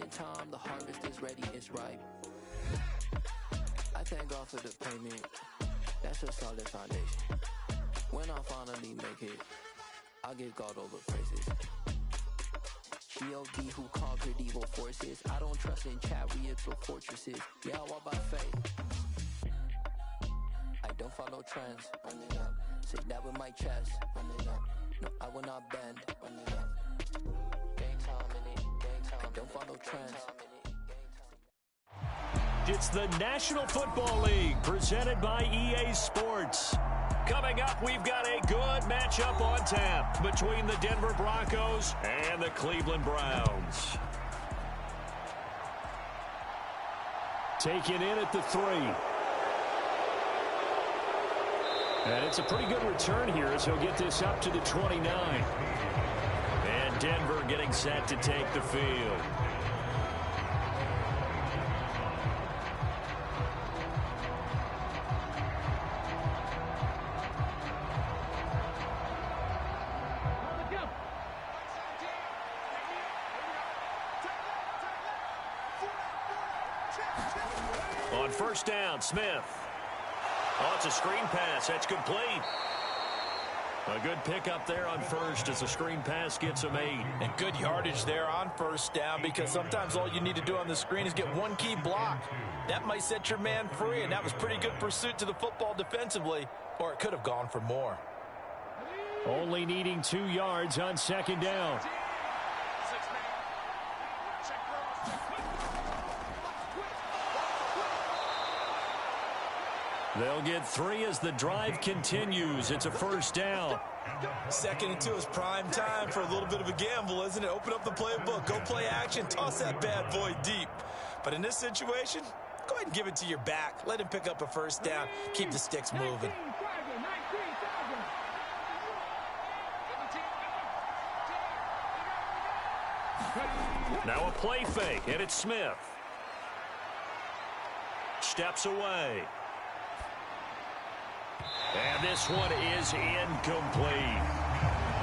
on time, the harvest is ready, it's ripe. I thank God for the payment, that's a solid foundation. When I finally make it, I'll give God all the praises. G.O.D. who conquered evil forces. I don't trust in chariots or fortresses. Yeah, I walk by faith. I don't follow trends. Run it up. Say that with my chest. Run it up. No, I will not bend. Run it up. Game time in it. Game time. I don't follow trends. It's the National Football League presented by EA Sports. Coming up, we've got a good matchup on tap between the Denver Broncos and the Cleveland Browns. Taken in at the 3. And it's a pretty good return here as he'll get this up to the 29. And Denver getting set to take the field. On first down, Smith. Oh, it's a screen pass. That's complete. A good pickup there on first as the screen pass gets him 8. And good yardage there on first down, because sometimes all you need to do on the screen is get one key block. That might set your man free, and that was pretty good pursuit to the football defensively, or it could have gone for more. Only needing 2 yards on second down. They'll get 3 as the drive continues. It's a first down. 2nd and 2 is prime time for a little bit of a gamble, isn't it? Open up the playbook, go play action, toss that bad boy deep. But in this situation, go ahead and give it to your back. Let him pick up a first down. Keep the sticks moving. Now a play fake, and it's Smith. Steps away. And this one is incomplete.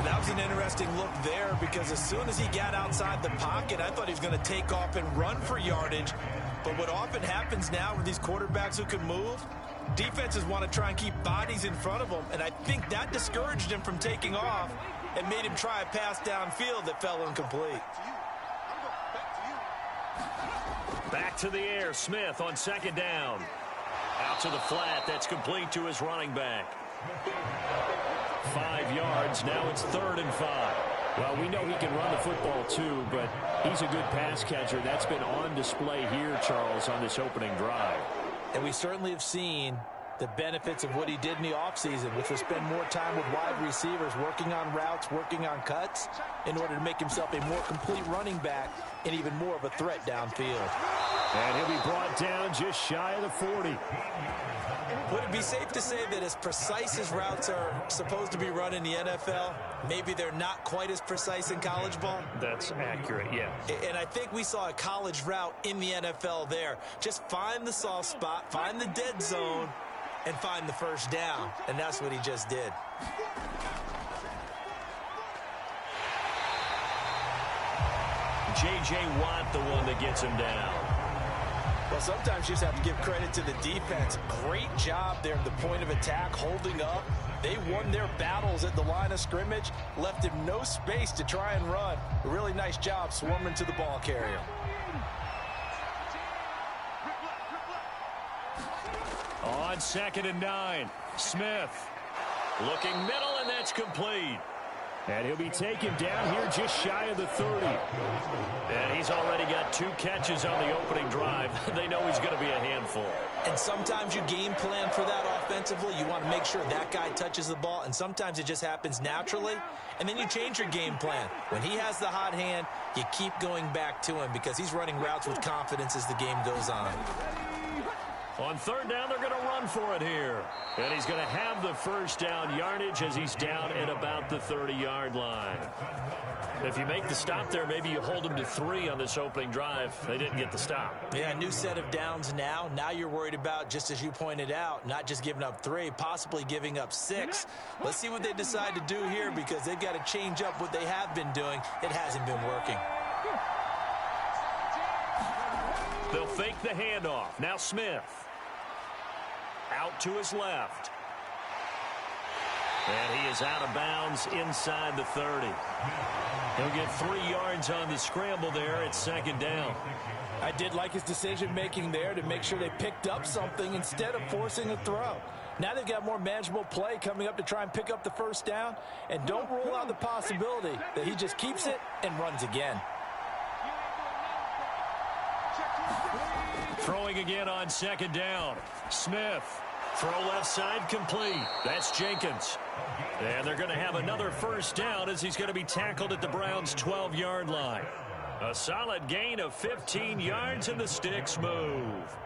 That was an interesting look there, because as soon as he got outside the pocket, I thought he was going to take off and run for yardage. But what often happens now with these quarterbacks who can move, defenses want to try and keep bodies in front of them, and I think that discouraged him from taking off and made him try a pass downfield that fell incomplete. Back to the air, Smith on second down. Out to the flat, that's complete to his running back. 5 yards, now it's 3rd and 5. Well, we know he can run the football too, but he's a good pass catcher. That's been on display here, Charles, on this opening drive. And we certainly have seen the benefits of what he did in the offseason, which was spend more time with wide receivers, working on routes, working on cuts, in order to make himself a more complete running back and even more of a threat downfield. And he'll be brought down just shy of the 40. Would it be safe to say that as precise as routes are supposed to be run in the NFL, maybe they're not quite as precise in college ball? That's accurate, yeah. And I think we saw a college route in the NFL there. Just find the soft spot, find the dead zone, and find the first down. And that's what he just did. J.J. Watt, the one that gets him down. Well, sometimes you just have to give credit to the defense. Great job there at the point of attack, holding up. They won their battles at the line of scrimmage, left him no space to try and run. A really nice job swarming to the ball carrier. On 2nd and 9, Smith looking middle, and that's complete. And he'll be taken down here just shy of the 30. And he's already got 2 catches on the opening drive. They know he's going to be a handful. And sometimes you game plan for that offensively. You want to make sure that guy touches the ball. And sometimes it just happens naturally. And then you change your game plan. When he has the hot hand, you keep going back to him because he's running routes with confidence as the game goes on. On 3rd down, they're going to run for it here. And he's going to have the first down yardage as he's down at about the 30-yard line. If you make the stop there, maybe you hold him to 3 on this opening drive. They didn't get the stop. Yeah, new set of downs now. Now you're worried about, just as you pointed out, not just giving up 3, possibly giving up 6. Let's see what they decide to do here, because they've got to change up what they have been doing. It hasn't been working. They'll fake the handoff. Now Smith. Out to his left. And he is out of bounds inside the 30. He'll get 3 yards on the scramble there at second down. I did like his decision-making there to make sure they picked up something instead of forcing a throw. Now they've got more manageable play coming up to try and pick up the first down. And don't rule out the possibility that he just keeps it and runs again. Throwing again on second down. Smith. Throw left side complete. That's Jenkins. And they're going to have another first down as he's going to be tackled at the Browns' 12-yard line. A solid gain of 15 yards and the sticks move.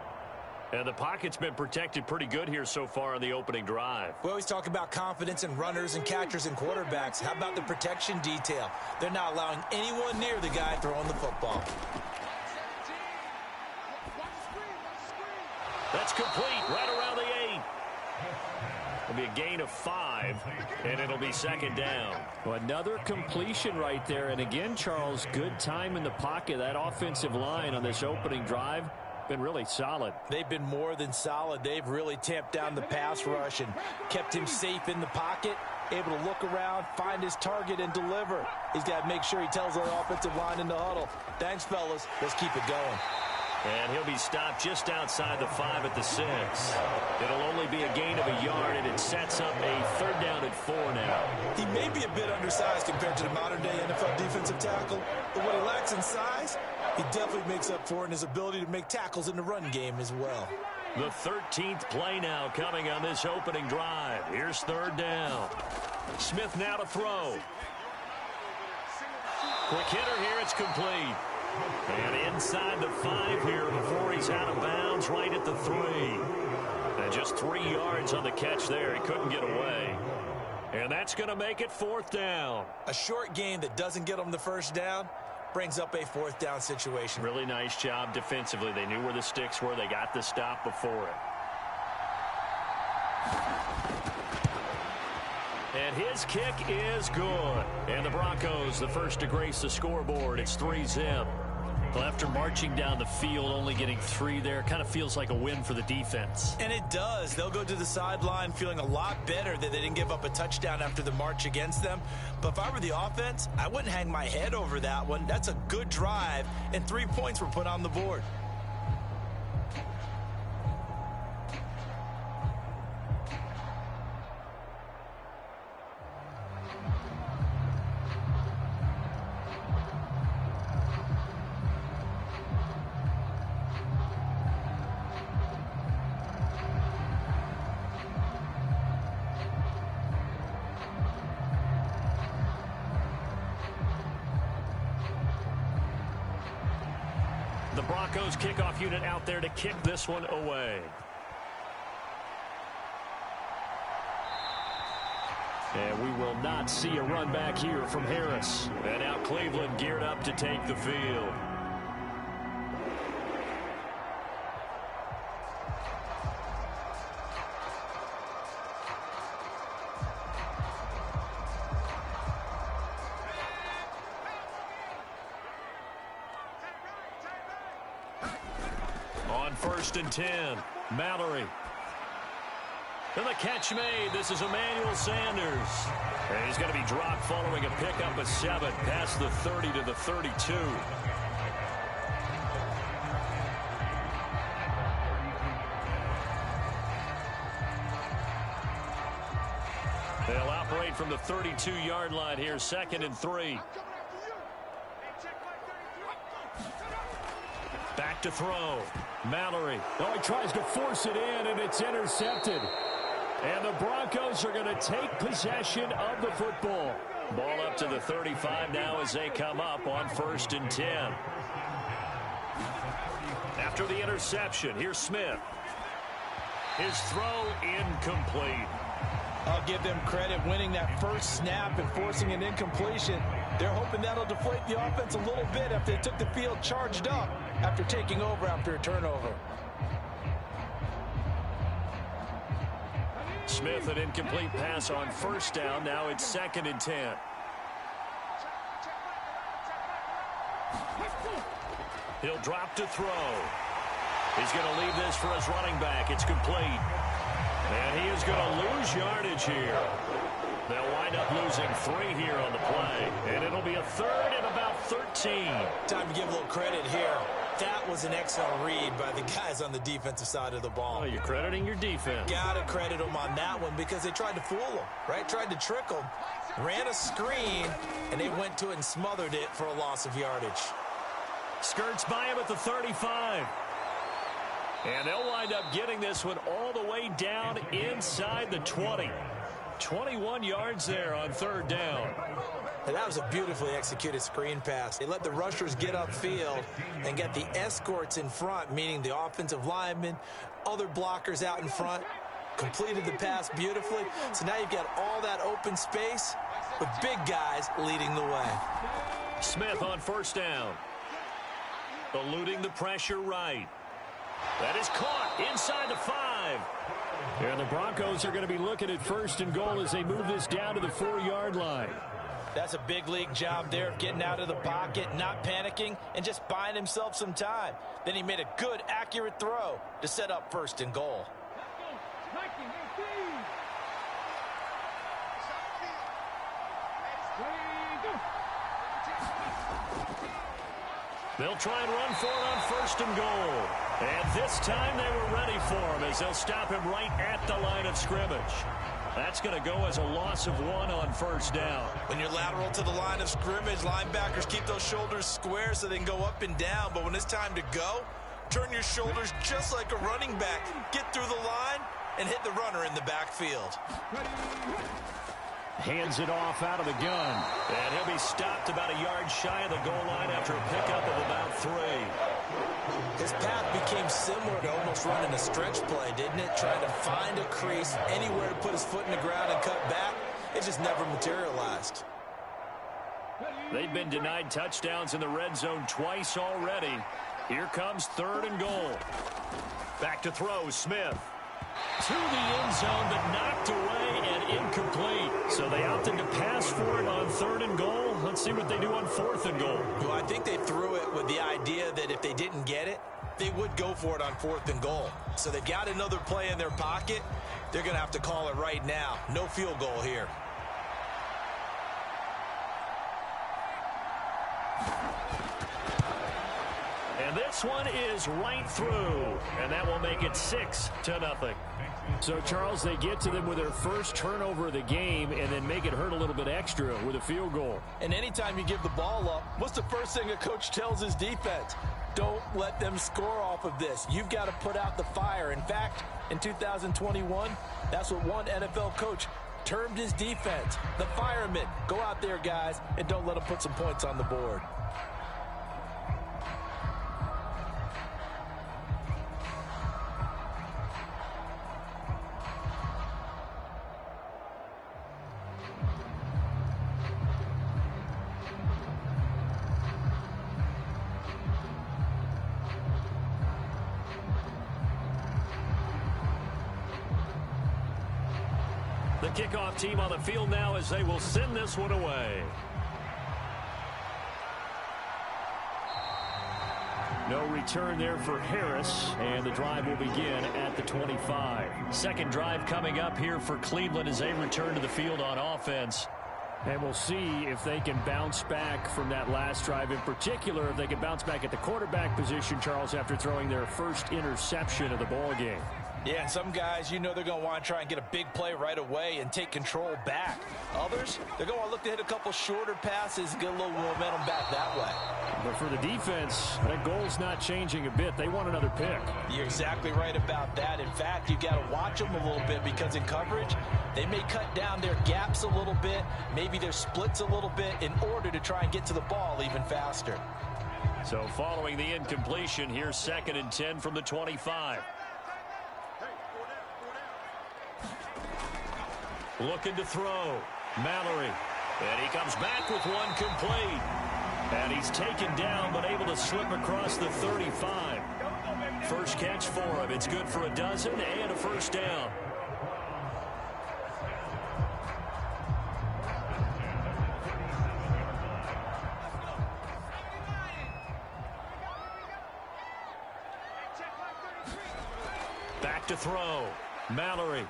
And the pocket's been protected pretty good here so far on the opening drive. We always talk about confidence in runners and catchers and quarterbacks. How about the protection detail? They're not allowing anyone near the guy throwing the football. That's complete right around the 8. It'll be a gain of 5, and it'll be second down. Well, another completion right there. And again, Charles, good time in the pocket. That offensive line on this opening drive been really solid. They've been more than solid. They've really tamped down the pass rush and kept him safe in the pocket, able to look around, find his target, and deliver. He's got to make sure he tells our offensive line in the huddle, thanks, fellas. Let's keep it going. And he'll be stopped just outside the 5 at the 6. It'll only be a gain of a yard, and it sets up a third down at 4 now. He may be a bit undersized compared to the modern-day NFL defensive tackle, but what he lacks in size, he definitely makes up for in his ability to make tackles in the run game as well. The 13th play now coming on this opening drive. Here's third down. Smith now to throw. Quick hitter here, it's complete. And inside the 5 here before he's out of bounds, right at the 3. And just 3 yards on the catch there. He couldn't get away. And that's going to make it 4th down. A short game that doesn't get him the first down brings up a 4th down situation. Really nice job defensively. They knew where the sticks were. They got the stop before it. And his kick is good. And the Broncos, the first to grace the scoreboard. It's 3-zip. Well, after marching down the field, only getting 3 there, kind of feels like a win for the defense. And it does. They'll go to the sideline feeling a lot better that they didn't give up a touchdown after the march against them. But if I were the offense, I wouldn't hang my head over that one. That's a good drive, and 3 points were put on the board. The Broncos kickoff unit out there to kick this one away. And we will not see a run back here from Harris. And now Cleveland geared up to take the field. On 1st and 10, Mallory. And the catch made. This is Emmanuel Sanders. And he's going to be dropped following a pickup of 7 past the 30 to the 32. They'll operate from the 32-yard line here, 2nd and 3. Back to throw. Mallory. Oh, he tries to force it in, and it's intercepted. And the Broncos are going to take possession of the football. Ball up to the 35 now as they come up on 1st and 10. After the interception, here's Smith. His throw incomplete. I'll give them credit winning that first snap and forcing an incompletion. They're hoping that'll deflate the offense a little bit after they took the field charged up after taking over after a turnover. Smith, an incomplete pass on 1st down. Now it's 2nd and 10. He'll drop to throw. He's going to leave this for his running back. It's complete. And he is going to lose yardage here. They'll wind up losing 3 here on the play. And it'll be a third and about 13. Time to give a little credit here. That was an excellent read by the guys on the defensive side of the ball. Oh, you're crediting your defense. Gotta credit them on that one because they tried to fool them, right? Tried to trick them. Ran a screen, and they went to it and smothered it for a loss of yardage. Skirts by him at the 35. And they'll wind up getting this one all the way down inside the 20. 21 yards there on third down. And that was a beautifully executed screen pass. They let the rushers get upfield and get the escorts in front, meaning the offensive linemen, other blockers out in front, completed the pass beautifully. So now you've got all that open space with big guys leading the way. Smith on first down. Eluding the pressure right. That is caught inside the 5. And the Broncos are going to be looking at first and goal as they move this down to the 4-yard line. That's a big league job there of getting out of the pocket, not panicking, and just buying himself some time. Then he made a good, accurate throw to set up first and goal. They'll try and run for it on first and goal. And this time they were ready for him as they'll stop him right at the line of scrimmage. That's going to go as a loss of 1 on first down. When you're lateral to the line of scrimmage, linebackers keep those shoulders square so they can go up and down. But when it's time to go, turn your shoulders just like a running back. Get through the line and hit the runner in the backfield. Hands it off out of the gun. And he'll be stopped about a yard shy of the goal line after a pickup of about 3. His path became similar to almost running a stretch play, didn't it? Trying to find a crease, anywhere to put his foot in the ground and cut back. It just never materialized. They've been denied touchdowns in the red zone twice already. Here comes third and goal. Back to throw, Smith. To the end zone, but knocked away and incomplete. So they opted to pass for it on third and goal. Let's see what they do on fourth and goal. Well, I think they threw it with the idea that if they didn't get it, they would go for it on fourth and goal. So they've got another play in their pocket. They're going to have to call it right now. No field goal here. And this one is right through. And that will make it 6-0. So, Charles, they get to them with their first turnover of the game and then make it hurt a little bit extra with a field goal. And anytime you give the ball up, what's the first thing a coach tells his defense? Don't let them score off of this. You've got to put out the fire. In fact, in 2021, that's what one NFL coach termed his defense. The firemen. Go out there, guys, and don't let them put some points on the board. The kickoff team on the field now as they will send this one away. No return there for Harris, and the drive will begin at the 25. Second drive coming up here for Cleveland as they return to the field on offense. And we'll see if they can bounce back from that last drive. In particular, if they can bounce back at the quarterback position, Charles, after throwing their first interception of the ball game. Yeah, and some guys, you know they're going to want to try and get a big play right away and take control back. Others, they're going to want to look to hit a couple shorter passes and get a little momentum back that way. But for the defense, that goal's not changing a bit. They want another pick. You're exactly right about that. In fact, you've got to watch them a little bit because in coverage, they may cut down their gaps a little bit, maybe their splits a little bit in order to try and get to the ball even faster. So following the incompletion, here's 2nd and 10 from the 25. Looking to throw. Mallory. And he comes back with one complete. And he's taken down but able to slip across the 35. First catch for him. It's good for a dozen and a first down. to throw. Mallory.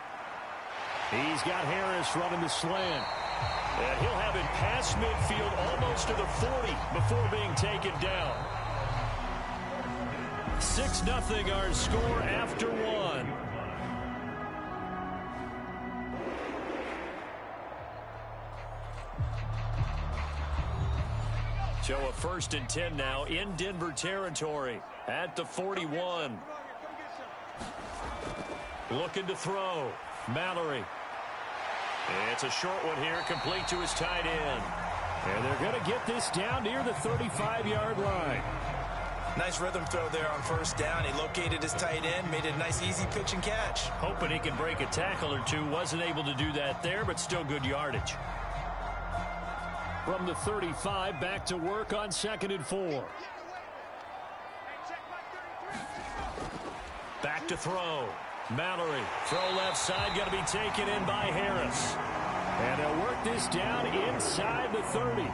He's got Harris running the slant. And he'll have it past midfield almost to the 40 before being taken down. 6-0 our score after one. So a 1st and 10 now in Denver territory at the 41. Looking to throw. Mallory. It's a short one here, complete to his tight end. And they're going to get this down near the 35-yard line. Nice rhythm throw there on 1st down. He located his tight end, made it a nice easy pitch and catch. Hoping he can break a tackle or two. Wasn't able to do that there, but still good yardage. From the 35, back to work on 2nd and 4. Back to throw. Mallory, throw left side, got to be taken in by Harris. And they'll work this down inside the 30.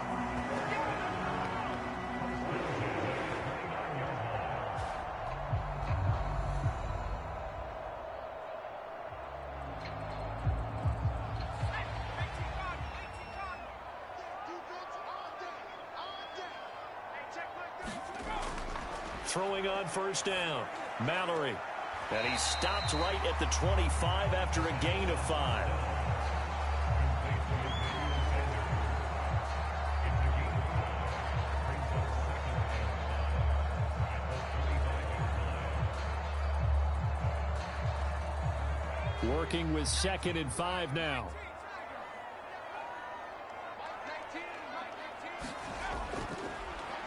Throwing on 1st down. Mallory. And he stopped right at the 25 after a gain of 5. Working with 2nd and 5 now.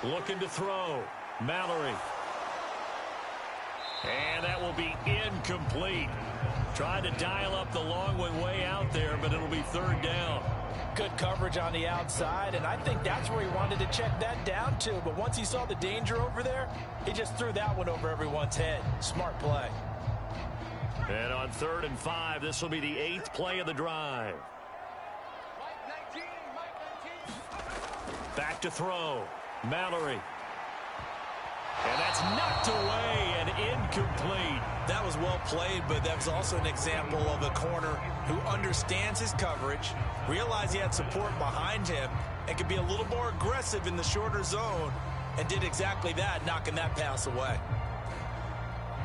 Looking to throw. Mallory. And that will be incomplete. Tried to dial up the long one way out there, but it'll be 3rd down. Good coverage on the outside, and I think that's where he wanted to check that down to. But once he saw the danger over there, he just threw that one over everyone's head. Smart play. And on 3rd and 5, this will be the 8th play of the drive. Back to throw. Mallory. And that's knocked away and incomplete. That was well played, but that was also an example of a corner who understands his coverage, realized he had support behind him, and could be a little more aggressive in the shorter zone, and did exactly that, knocking that pass away.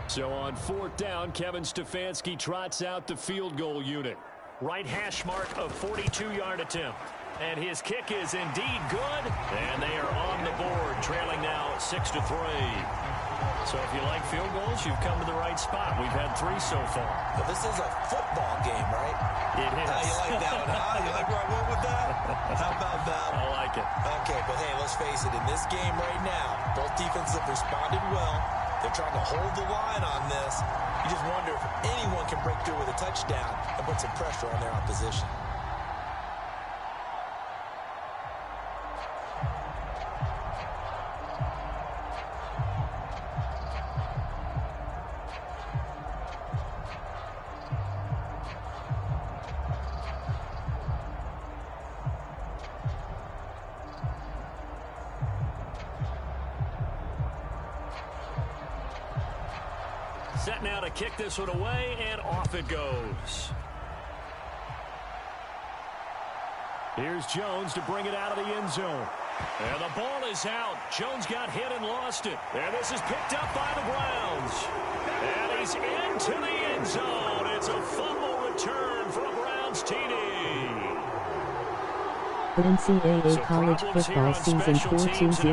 So on 4th down, Kevin Stefanski trots out the field goal unit. Right hash mark of 42-yard attempt. And his kick is indeed good. And they are on the board, trailing now 6-3. So if you like field goals, you've come to the right spot. We've had 3 so far. But this is a football game, right? It is. How you like that one, huh? You like where I went with that? How about that? I like it. Okay, but hey, let's face it. In this game right now, both defenses have responded well. They're trying to hold the line on this. You just wonder if anyone can break through with a touchdown and put some pressure on their opposition. Set now to kick this one away, and off it goes. Here's Jones to bring it out of the end zone. And the ball is out. Jones got hit and lost it. And this is picked up by the Browns. And he's into the end zone. It's a fumble return for a Browns TD. The NCAA college football season 42023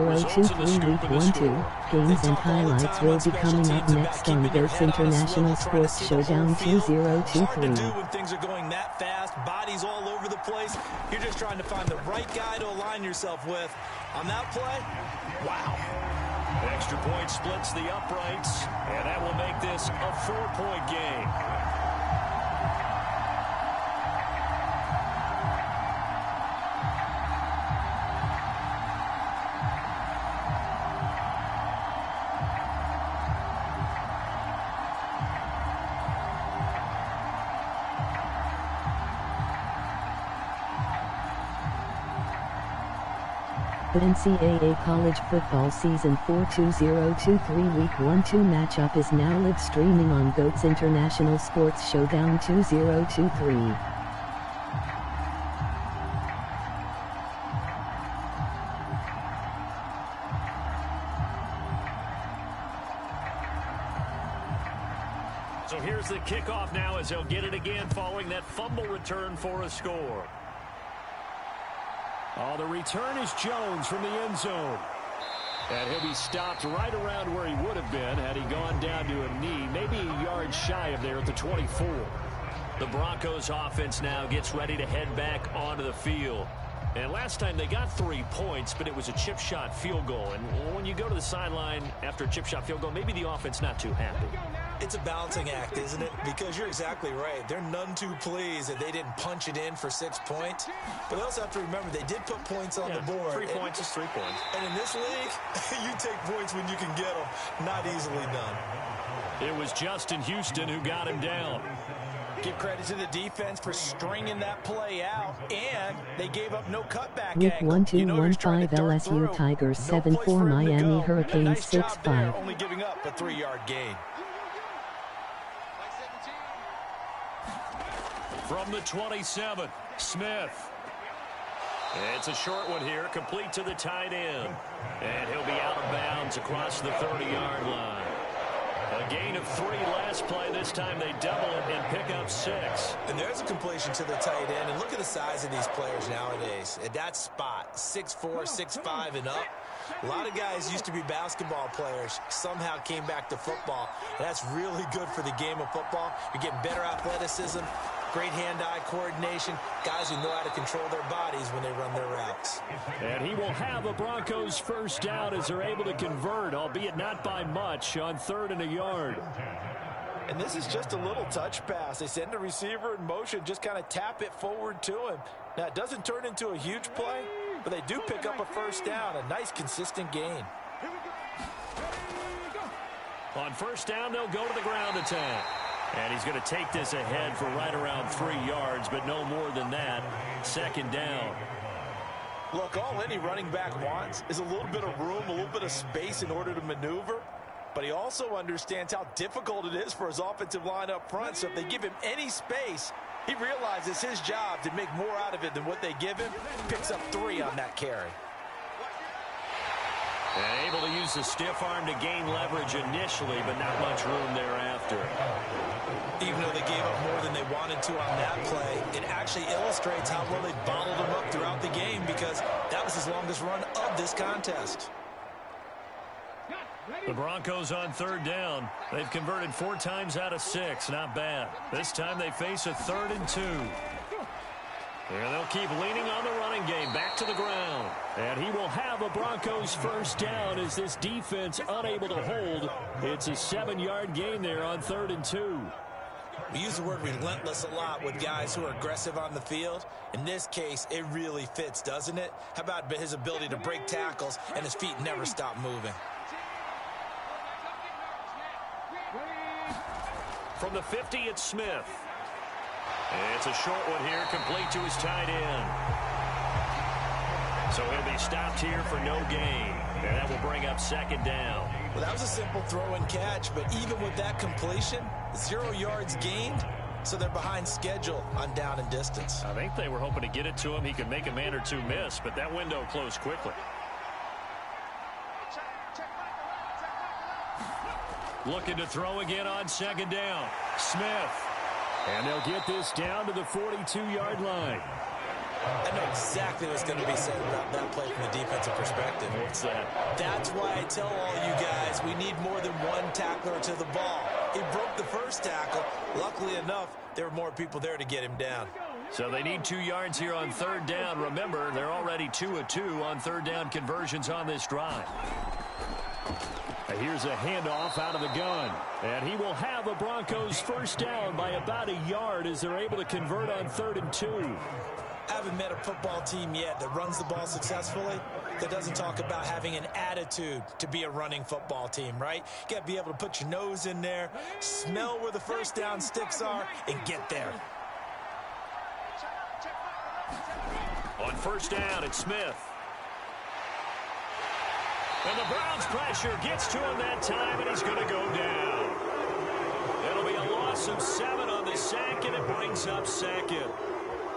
Week 1-2 games and highlights will be coming up next on this International Sports Showdown 2023. When things are going that fast, bodies all over the place, you're just trying to find the right guy to align yourself with. On that play, wow. Extra point splits the uprights, and that will make this a 4-point game. The NCAA College Football Season 4 2023 Week 1-2 matchup is now live streaming on GOAT's International Sports Showdown 2023. So here's the kickoff now as they'll get it again following that fumble return for a score. Oh, the return is Jones from the end zone. And he'll be stopped right around where he would have been had he gone down to a knee, maybe a yard shy of there at the 24. The Broncos offense now gets ready to head back onto the field. And last time they got 3 points, but it was a chip shot field goal. And when you go to the sideline after a chip shot field goal, maybe the offense not too happy. It's a balancing act, isn't it? Because you're exactly right. They're none too pleased that they didn't punch it in for 6 points. But they also have to remember they did put points on the board. 3 points is 3 points. And in this league, you take points when you can get them. Not easily done. It was Justin Houston who got him down. Give credit to the defense for stringing that play out, and they gave up no cutback Week angle. 1-2-1-5 LSU Tigers 7-4 Miami Hurricanes 6-5. Only giving up a 3-yard gain. From the 27, Smith. It's a short one here, complete to the tight end. And he'll be out of bounds across the 30-yard line. A gain of 3 last play. This time they double it and pick up 6. And there's a completion to the tight end. And look at the size of these players nowadays. At that spot, 6'4", 6'5", and up. A lot of guys used to be basketball players, somehow came back to football. And that's really good for the game of football. You're getting better athleticism, great hand-eye coordination, guys who know how to control their bodies when they run their routes. And he will have a Broncos first down as they're able to convert, albeit not by much, on 3rd and a yard. And this is just a little touch pass. They send the receiver in motion, just kind of tap it forward to him. Now, it doesn't turn into a huge play, but they do pick up a first down, a nice, consistent gain. On first down, they'll go to the ground attack. And he's going to take this ahead for right around 3 yards, but no more than that. 2nd down. Look, all any running back wants is a little bit of room, a little bit of space in order to maneuver. But he also understands how difficult it is for his offensive line up front. So if they give him any space, he realizes his job to make more out of it than what they give him. Picks up 3 on that carry. And able to use the stiff arm to gain leverage initially, but not much room thereafter. Even though they gave up more than they wanted to on that play, it actually illustrates how well they bottled him up throughout the game, because that was his longest run of this contest. The Broncos on 3rd down. They've converted 4 times out of 6. Not bad. This time they face a 3rd and 2. And they'll keep leaning on the running game back to the ground. And he will have a Broncos first down as this defense unable to hold. It's a 7-yard gain there on 3rd and 2. We use the word relentless a lot with guys who are aggressive on the field. In this case, it really fits, doesn't it? How about his ability to break tackles and his feet never stop moving? From the 50, it's Smith. It's a short one here, complete to his tight end. So he'll be stopped here for no gain. And that will bring up 2nd down. Well, that was a simple throw and catch, but even with that completion, 0 yards gained, so they're behind schedule on down and distance. I think they were hoping to get it to him. He could make a man or 2 miss, but that window closed quickly. Looking to throw again on 2nd down. Smith. And they'll get this down to the 42-yard line. I know exactly what's going to be said about that play from the defensive perspective. What's that? That's why I tell all you guys we need more than one tackler to the ball. He broke the first tackle. Luckily enough, there were more people there to get him down. So they need 2 yards here on 3rd down. Remember, they're already 2 of 2 on 3rd down conversions on this drive. Here's a handoff out of the gun. And he will have a Broncos first down by about a yard as they're able to convert on 3rd and 2. Haven't met a football team yet that runs the ball successfully that doesn't talk about having an attitude to be a running football team, right? You got to be able to put your nose in there, smell where the first down sticks are, and get there. On first down, it's Smith. And the Browns' pressure gets to him that time, and he's going to go down. It'll be a loss of 7 on the sack, and it brings up second.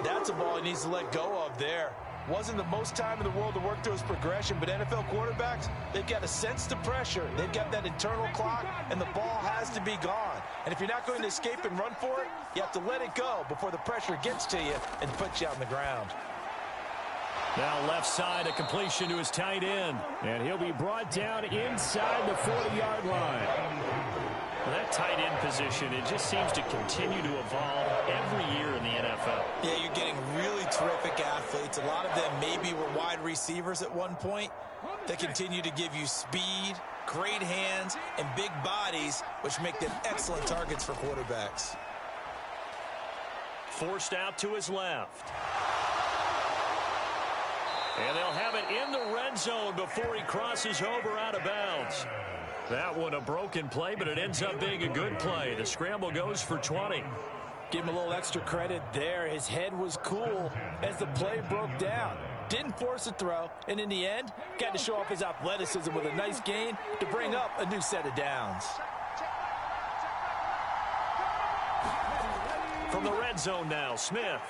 That's a ball he needs to let go of there. Wasn't the most time in the world to work through his progression, but NFL quarterbacks, they've got to sense the pressure. They've got that internal clock, and the ball has to be gone. And if you're not going to escape and run for it, you have to let it go before the pressure gets to you and puts you on the ground. Now left side, a completion to his tight end. And he'll be brought down inside the 40-yard line. Well, that tight end position, it just seems to continue to evolve every year in the NFL. Yeah, you're getting really terrific athletes. A lot of them maybe were wide receivers at one point. They continue to give you speed, great hands, and big bodies, which make them excellent targets for quarterbacks. Forced out to his left. And they'll have it in the red zone before he crosses over out of bounds. That one a broken play, but it ends up being a good play. The scramble goes for 20. Give him a little extra credit there. His head was cool as the play broke down. Didn't force a throw, and in the end, got to show off his athleticism with a nice gain to bring up a new set of downs. From the red zone now, Smith.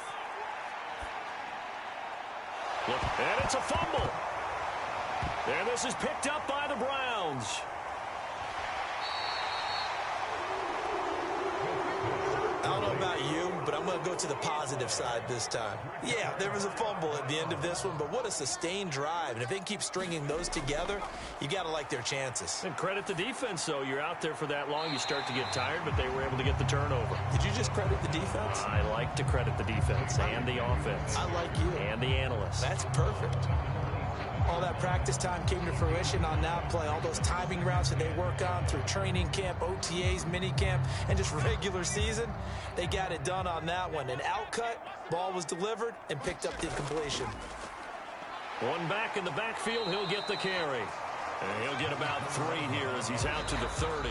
And it's a fumble. And this is picked up by the Browns. I don't know about you, but I'm going to go to the positive side this time. Yeah, there was a fumble at the end of this one, but what a sustained drive. And if they keep stringing those together, you got to like their chances. And credit the defense, though. You're out there for that long, you start to get tired, but they were able to get the turnover. Did you just credit the defense? I like to credit the defense and the offense. I like you. And the analysts. That's perfect. All that practice time came to fruition on that play. All those timing routes that they work on through training camp, OTAs, mini camp, and just regular season, they got it done on that one. An outcut, ball was delivered, and picked up the completion. One back in the backfield, he'll get the carry. And he'll get about 3 here as he's out to the 30.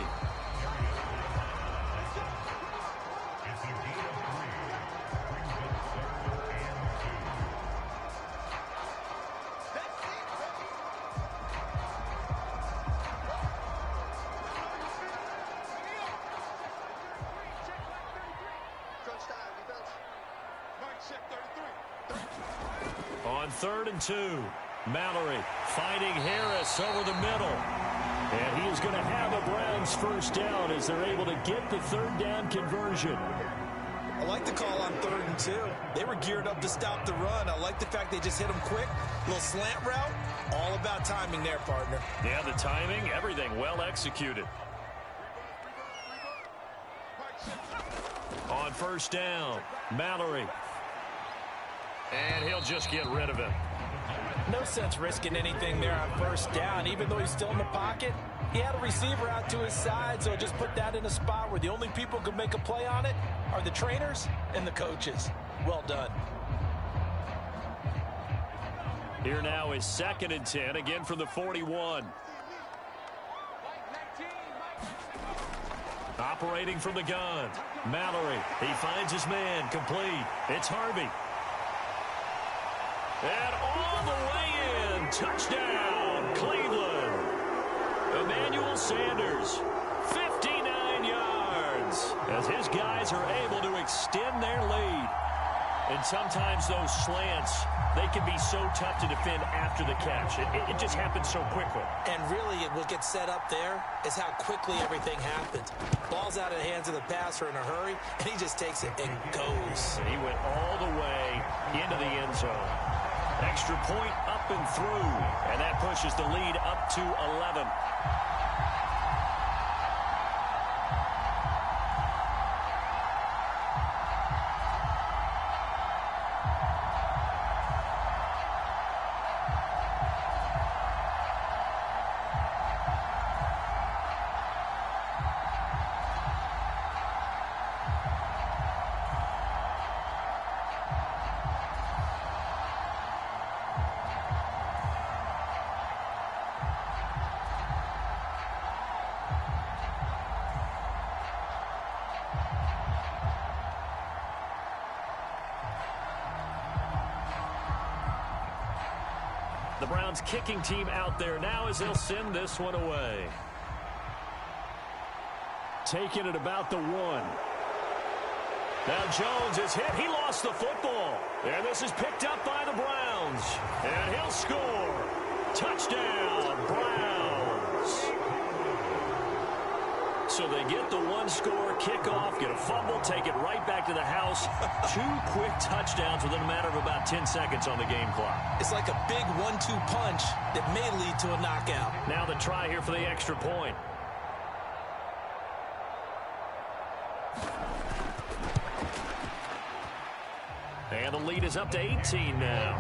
On 3rd and 2, Mallory finding Harris over the middle. And he is going to have a Browns first down as they're able to get the 3rd down conversion. I like the call on 3rd and 2. They were geared up to stop the run. I like the fact they just hit them quick. Little slant route. All about timing there, partner. Yeah, the timing, everything well executed. On 1st down, Mallory. And he'll just get rid of it. No sense risking anything there on 1st down. Even though he's still in the pocket, he had a receiver out to his side, so just put that in a spot where the only people who can make a play on it are the trainers and the coaches. Well done. Here now is 2nd and 10, again from the 41. Operating from the gun, Mallory. He finds his man, complete. It's Harvey. And all the way in, touchdown, Cleveland. Emmanuel Sanders, 59 yards, as his guys are able to extend their lead. And sometimes those slants, they can be so tough to defend after the catch. It just happens so quickly. And really, what gets set up there is how quickly everything happens. Ball's out of the hands of the passer in a hurry, and he just takes it and goes. And he went all the way into the end zone. Extra point up and through, and that pushes the lead up to 11. The Browns kicking team out there now as they'll send this one away. Taking it about the 1. Now Jones is hit. He lost the football. And this is picked up by the Browns. And he'll score. Touchdown, Browns. So they get the 1-score kickoff, get a fumble, take it right back to the house. 2 quick touchdowns within a matter of about 10 seconds on the game clock. It's like a big 1-2 punch that may lead to a knockout. Now the try here for the extra point. And the lead is up to 18 now.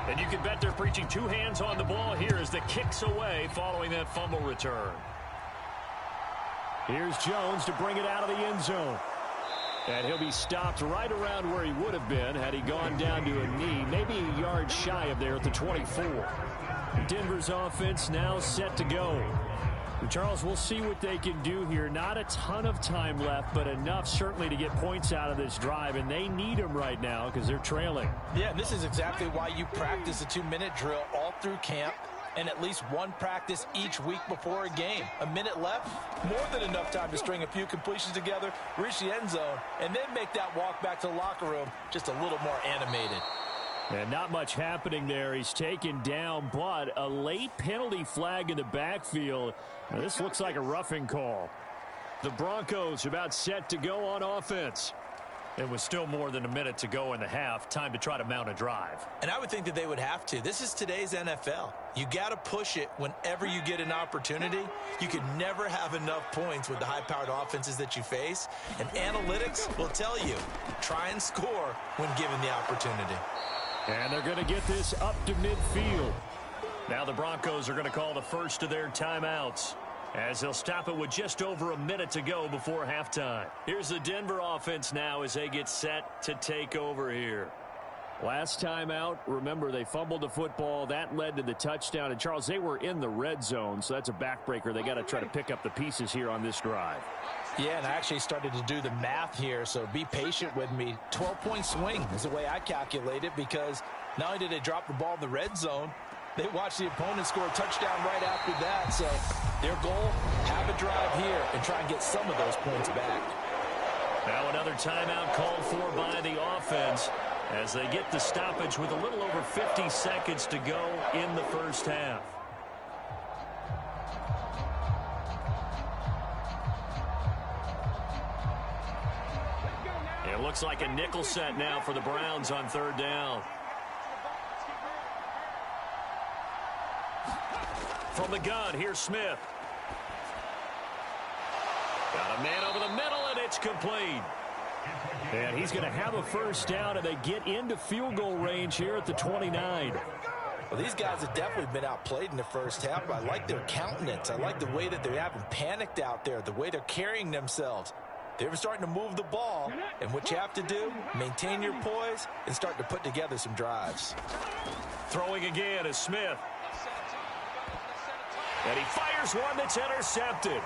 And you can bet they're preaching 2 hands on the ball here as the kick's away following that fumble return. Here's Jones to bring it out of the end zone. And he'll be stopped right around where he would have been had he gone down to a knee, maybe a yard shy of there at the 24. Denver's offense now set to go. And Charles, we'll see what they can do here. Not a ton of time left, but enough certainly to get points out of this drive, and they need them right now because they're trailing. Yeah, and this is exactly why you practice a 2-minute drill all through camp and at least 1 practice each week before a game. A minute left, more than enough time to string a few completions together, reach the end zone, and then make that walk back to the locker room just a little more animated. And not much happening there. He's taken down, but a late penalty flag in the backfield. Now, this looks like a roughing call. The Broncos about set to go on offense. It was still more than a minute to go in the half. Time to try to mount a drive. And I would think that they would have to. This is today's NFL. You got to push it whenever you get an opportunity. You can never have enough points with the high-powered offenses that you face. And analytics will tell you, try and score when given the opportunity. And they're going to get this up to midfield. Now the Broncos are going to call the first of their timeouts as they'll stop it with just over a minute to go before halftime. Here's the Denver offense now as they get set to take over here. Last time out, remember, they fumbled the football. That led to the touchdown. And, Charles, they were in the red zone, so that's a backbreaker. They got to try to pick up the pieces here on this drive. Yeah, and I actually started to do the math here, so be patient with me. 12-point swing is the way I calculate it because not only did they drop the ball in the red zone, they watched the opponent score a touchdown right after that. So their goal, have a drive here and try and get some of those points back. Now another timeout called for by the offense as they get the stoppage with a little over 50 seconds to go in the first half. It looks like a nickel set now for the Browns on 3rd down. From the gun, here's Smith. Got a man over the middle, and it's complete. And he's going to have a first down, and they get into field goal range here at the 29. Well, these guys have definitely been outplayed in the first half, but I like their countenance. I like the way that they haven't panicked out there, the way they're carrying themselves. They were starting to move the ball, and what you have to do, maintain your poise and start to put together some drives. Throwing again is Smith. And he fires one that's intercepted.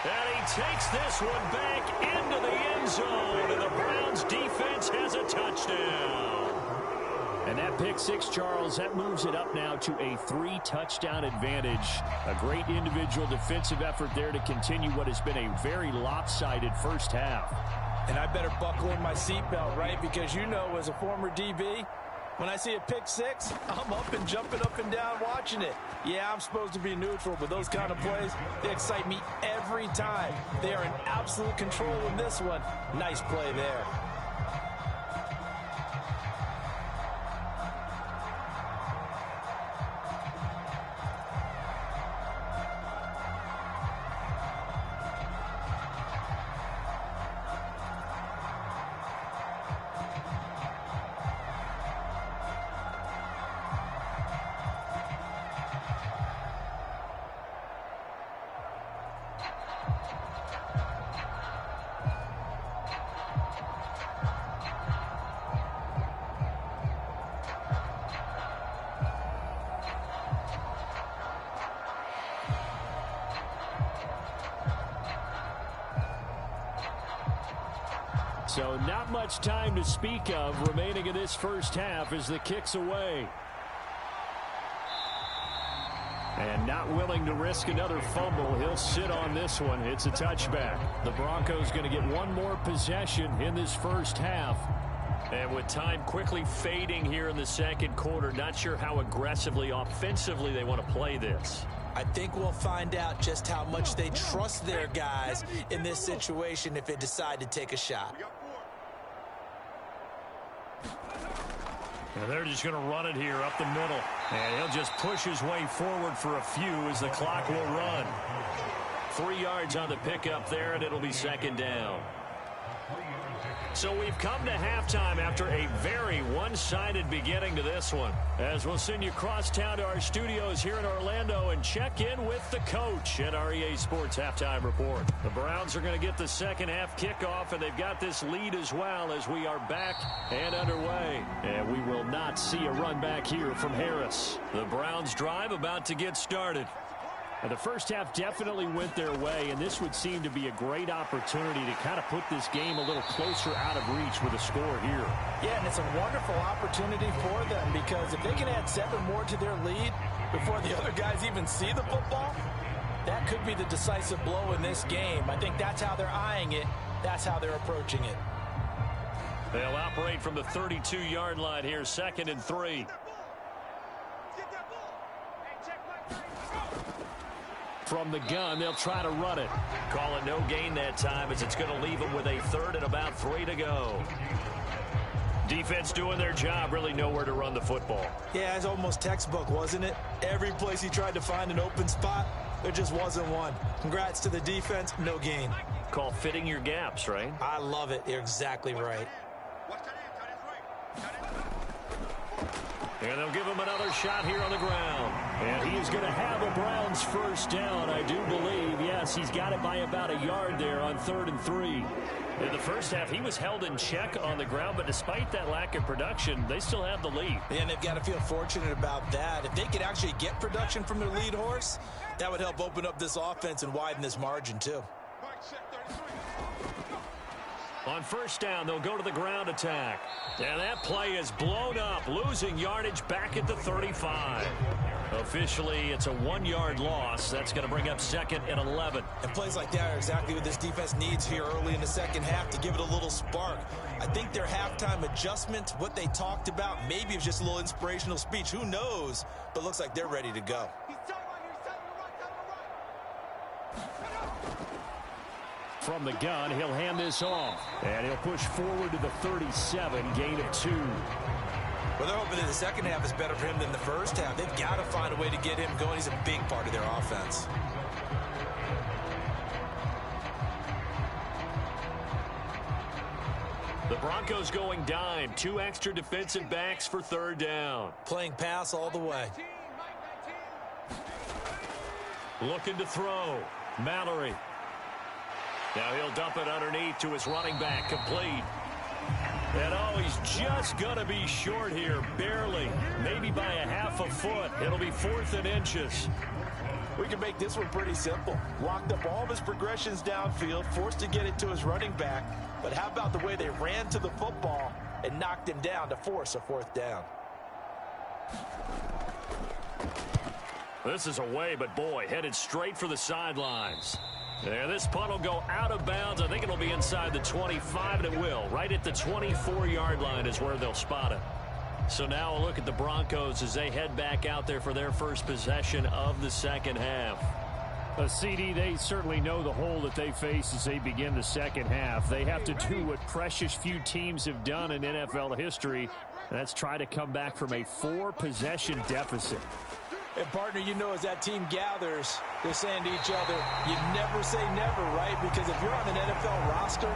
And he takes this one back into the end zone, and the Browns defense has a touchdown. And that pick six, Charles, that moves it up now to a 3-touchdown advantage. A great individual defensive effort there to continue what has been a very lopsided first half. And I better buckle in my seatbelt, right? Because you know, as a former DB, When I see a pick six, I'm up and jumping up and down watching it. Yeah, I'm supposed to be neutral, but those kind of plays, they excite me every time. They are in absolute control in this one. Nice play there. So not much time to speak of remaining in this first half as the kick's away. And not willing to risk another fumble. He'll sit on this one. It's a touchback. The Broncos going to get one more possession in this first half. And with time quickly fading here in the second quarter, not sure how aggressively, offensively they want to play this. I think we'll find out just how much they trust their guys in this situation if they decide to take a shot. And they're just going to run it here up the middle. And he'll just push his way forward for a few as the clock will run. 3 yards on the pickup there, and it'll be second down. So we've come to halftime after a very one-sided beginning to this one. As we'll send you across town to our studios here in Orlando and check in with the coach at our EA Sports Halftime Report. The Browns are going to get the second half kickoff, and they've got this lead as well as we are back and underway. And we will not see a run back here from Harris. The Browns drive about to get started. The first half definitely went their way, and this would seem to be a great opportunity to kind of put this game a little closer out of reach with a score here. Yeah, and it's a wonderful opportunity for them because if they can add 7 more to their lead before the other guys even see the football, that could be the decisive blow in this game. I think that's how they're eyeing it. That's how they're approaching it. They'll operate from the 32-yard line here, 2nd and 3. From the gun, they'll try to run it. Call it no gain that time as it's going to leave them with a 3rd and about 3 to go. Defense doing their job, really nowhere to run the football. Yeah, it's almost textbook, wasn't it? Every place he tried to find an open spot, there just wasn't one. Congrats to the defense, no gain. Call fitting your gaps, right? I love it. You're exactly right. And they'll give him another shot here on the ground. And he's going to have a Browns first down, I do believe. Yes, he's got it by about a yard there on 3rd and 3. In the first half, he was held in check on the ground, but despite that lack of production, they still have the lead. And they've got to feel fortunate about that. If they could actually get production from their lead horse, that would help open up this offense and widen this margin too. On first down, they'll go to the ground attack. And that play is blown up, losing yardage back at the 35. Officially, it's a 1-yard loss. That's going to bring up 2nd and 11. And plays like that are exactly what this defense needs here early in the second half to give it a little spark. I think their halftime adjustment, what they talked about, maybe it's just a little inspirational speech. Who knows? But looks like they're ready to go. From the gun, he'll hand this off. And he'll push forward to the 37, gain of 2. Well, they're hoping that the second half is better for him than the first half. They've got to find a way to get him going. He's a big part of their offense. The Broncos going dime. 2 extra defensive backs for 3rd down. Playing pass all the way. Looking to throw. Mallory. Now he'll dump it underneath to his running back, complete. And oh, he's just going to be short here, barely, maybe by a half a foot. It'll be 4th and inches. We can make this one pretty simple. Locked up all of his progressions downfield, forced to get it to his running back. But how about the way they ran to the football and knocked him down to force a 4th down? This is away, but boy, headed straight for the sidelines. There, this punt will go out of bounds. I think it'll be inside the 25, and it will. Right at the 24-yard line is where they'll spot it. So now a look at the Broncos as they head back out there for their first possession of the second half. CD, they certainly know the hole that they face as they begin the second half. They have to do what precious few teams have done in NFL history. That's try to come back from a 4-possession deficit. And, partner, you know, as that team gathers, they're saying to each other, you never say never, right? Because if you're on an NFL roster,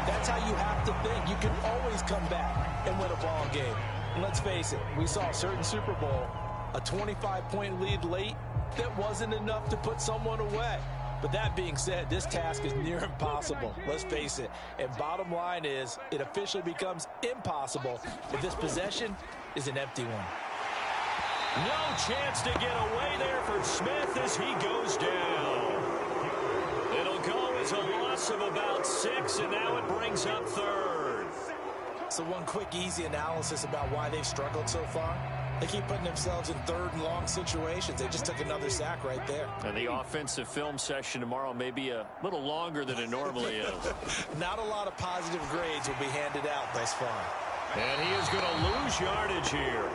that's how you have to think. You can always come back and win a ball game. And let's face it, we saw a certain Super Bowl, a 25-point lead late, that wasn't enough to put someone away. But that being said, this task is near impossible. Let's face it. And bottom line is, it officially becomes impossible if this possession is an empty one. No chance to get away there for Smith as he goes down. It'll go as a loss of about 6, and now it brings up third. So one quick, easy analysis about why they've struggled so far. They keep putting themselves in third and long situations. They just took another sack right there. And the offensive film session tomorrow may be a little longer than it normally is. Not a lot of positive grades will be handed out thus far. And he is going to lose yardage here.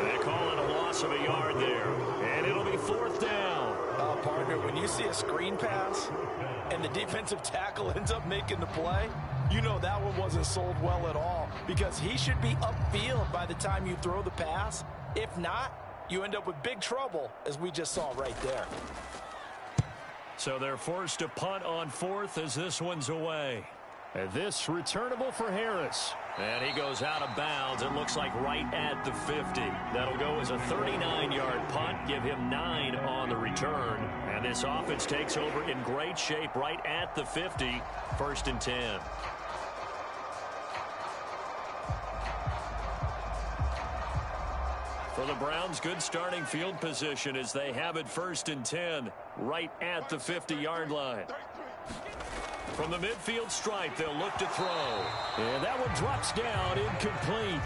They call it a loss of a yard there. And it'll be 4th down. Partner, when you see a screen pass and the defensive tackle ends up making the play, you know that one wasn't sold well at all, because he should be upfield by the time you throw the pass. If not, you end up with big trouble, as we just saw right there. So they're forced to punt on 4th as this one's away. And this returnable for Harris. And he goes out of bounds. It looks like right at the 50. That'll go as a 39-yard punt, give him 9 on the return. And this offense takes over in great shape right at the 50, 1st and 10. For the Browns, good starting field position as they have it 1st and 10, right at the 50-yard line. From the midfield stripe, they'll look to throw. And that one drops down, incomplete.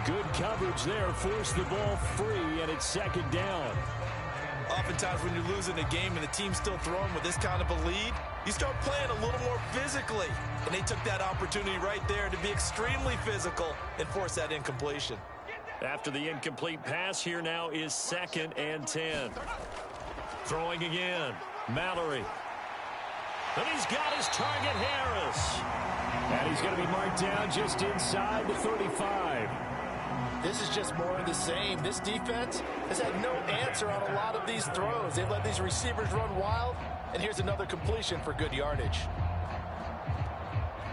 Good coverage there, forced the ball free, and it's 2nd down. Oftentimes when you're losing a game and the team's still throwing with this kind of a lead, you start playing a little more physically. And they took that opportunity right there to be extremely physical and force that incompletion. After the incomplete pass, here now is 2nd and 10. Throwing again, Mallory. And he's got his target, Harris. And he's going to be marked down just inside the 35. This is just more of the same. This defense has had no answer on a lot of these throws. They've let these receivers run wild, and here's another completion for good yardage.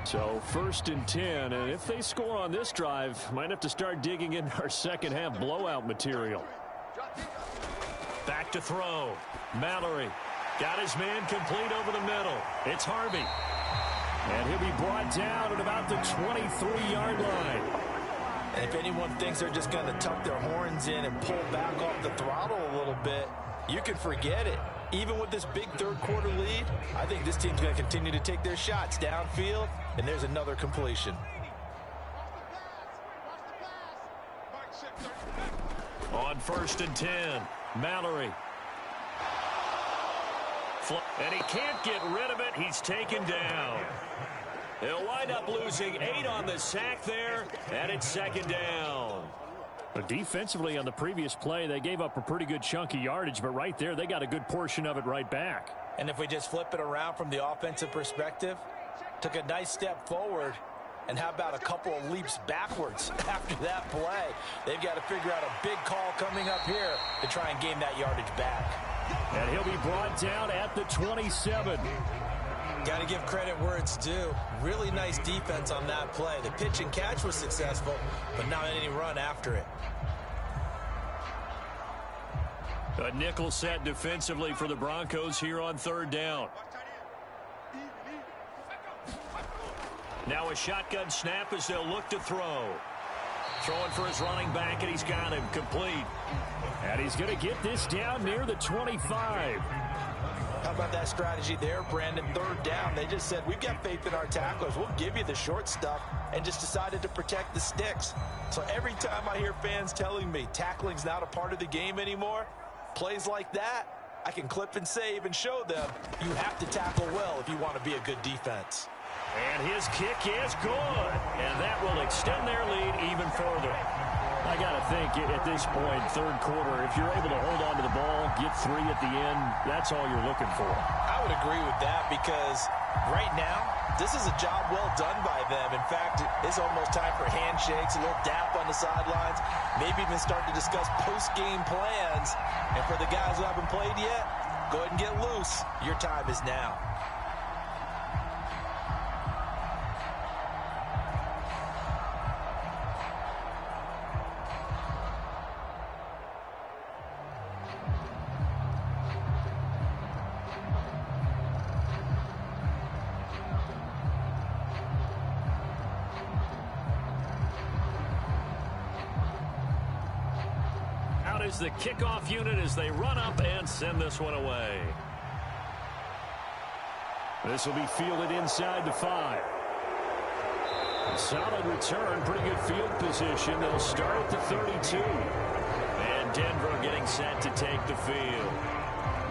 So 1st and 10, and if they score on this drive, might have to start digging in our second half blowout material. Back to throw. Mallory got his man complete over the middle. It's Harvey. And he'll be brought down at about the 23-yard line. And if anyone thinks they're just going to tuck their horns in and pull back off the throttle a little bit, you can forget it. Even with this big third-quarter lead, I think this team's going to continue to take their shots downfield, and there's another completion. On 1st and 10, Mallory. And he can't get rid of it. He's taken down. He'll wind up losing 8 on the sack there, and it's 2nd down. But defensively on the previous play, they gave up a pretty good chunk of yardage, but right there, they got a good portion of it right back. And if we just flip it around from the offensive perspective, took a nice step forward, and how about a couple of leaps backwards after that play? They've got to figure out a big call coming up here to try and gain that yardage back. And he'll be brought down at the 27. Got to give credit where it's due. Really nice defense on that play. The pitch and catch was successful, but not any run after it. A nickel set defensively for the Broncos here on 3rd down. Now a shotgun snap as they'll look to throw. Throwing for his running back, and he's got him complete. And he's going to get this down near the 25. How about that strategy there, Brandon? 3rd down. They just said, we've got faith in our tacklers. We'll give you the short stuff, and just decided to protect the sticks. So every time I hear fans telling me tackling's not a part of the game anymore, plays like that, I can clip and save and show them you have to tackle well if you want to be a good defense. And his kick is good. And that will extend their lead even further. I got to think at this point, third quarter, if you're able to hold on to the ball, get 3 at the end, that's all you're looking for. I would agree with that because right now, this is a job well done by them. In fact, it's almost time for handshakes, a little dap on the sidelines, maybe even start to discuss post-game plans. And for the guys who haven't played yet, go ahead and get loose. Your time is now. Is the kickoff unit as they run up and send this one away. This will be fielded inside the 5. A solid return, pretty good field position. They'll start at the 32. And Denver getting set to take the field.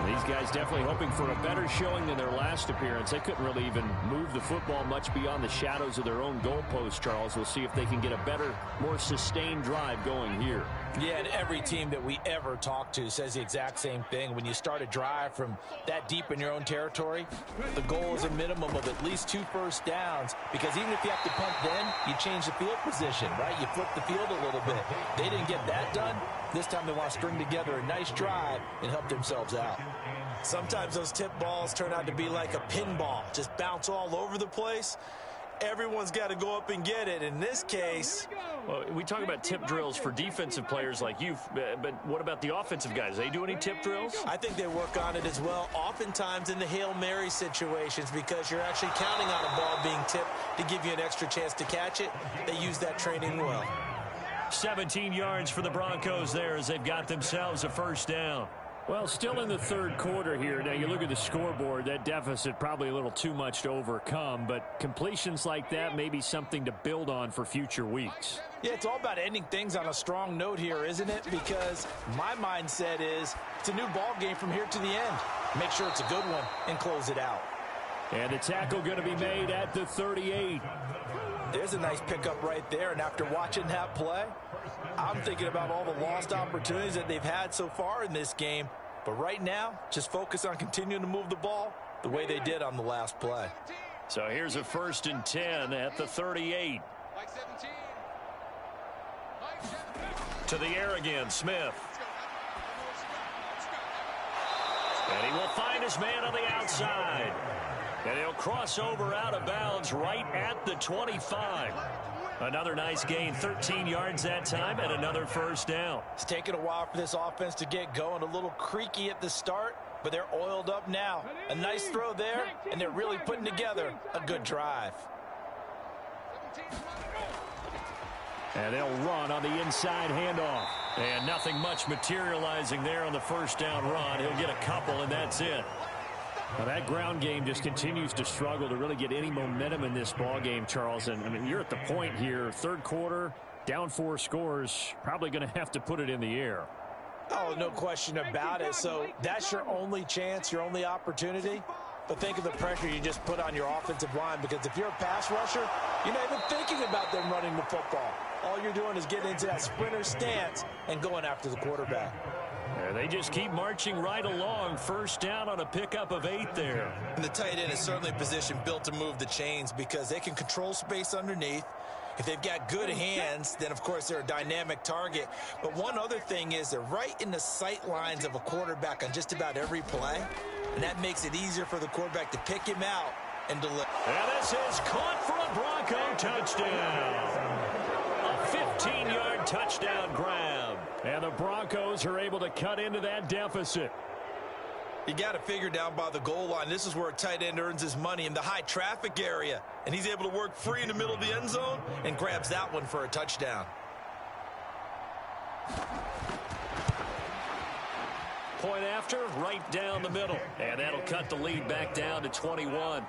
These guys definitely hoping for a better showing than their last appearance. They couldn't really even move the football much beyond the shadows of their own goalpost, Charles. We'll see if they can get a better, more sustained drive going here. Yeah, and every team that we ever talk to says the exact same thing. When you start a drive from that deep in your own territory, the goal is a minimum of at least 2 first downs, because even if you have to punt then, you change the field position, right? You flip the field a little bit. They didn't get that done. This time they want to string together a nice drive and help themselves out. Sometimes those tip balls turn out to be like a pinball, just bounce all over the place. Everyone's got to go up and get it. In this case, well, we talk about tip drills for defensive players like you, but what about the offensive guys? They do any tip drills? I think they work on it as well, oftentimes in the Hail Mary situations, because you're actually counting on a ball being tipped to give you an extra chance to catch it. They use that training well. 17 yards for the Broncos there as they've got themselves a first down. Well, still in the third quarter here. Now, you look at the scoreboard, that deficit probably a little too much to overcome, but completions like that may be something to build on for future weeks. Yeah, it's all about ending things on a strong note here, isn't it? Because my mindset is it's a new ball game from here to the end. Make sure it's a good one and close it out. And the tackle going to be made at the 38. There's a nice pickup right there, and after watching that play, I'm thinking about all the lost opportunities that they've had so far in this game. But right now, just focus on continuing to move the ball the way they did on the last play. So here's a 1st and 10 at the 38. To the air again, Smith. And he will find his man on the outside. And he'll cross over out of bounds right at the 25. Another nice gain, 13 yards that time, and another first down. It's taken a while for this offense to get going. A little creaky at the start, but they're oiled up now. A nice throw there, and they're really putting together a good drive. And they'll run on the inside handoff. And nothing much materializing there on the first down run. He'll get a couple, and that's it. Now that ground game just continues to struggle to really get any momentum in this ball game, Charles. And I mean, you're at the point here, third quarter, down 4 scores, probably going to have to put it in the air. Oh, no question about it. So that's your only chance, your only opportunity. But think of the pressure you just put on your offensive line, because if you're a pass rusher, you're not even thinking about them running the football. All you're doing is getting into that sprinter stance and going after the quarterback. They just keep marching right along. First down on a pickup of 8 there. And the tight end is certainly a position built to move the chains because they can control space underneath. If they've got good hands, then, of course, they're a dynamic target. But one other thing is they're right in the sight lines of a quarterback on just about every play. And that makes it easier for the quarterback to pick him out and deliver. And this is caught for a Bronco touchdown. A 15-yard touchdown grab. And the Broncos are able to cut into that deficit. You got to figure down by the goal line. This is where a tight end earns his money, in the high traffic area. And he's able to work free in the middle of the end zone and grabs that one for a touchdown. Point after, right down the middle. And that'll cut the lead back down to 21.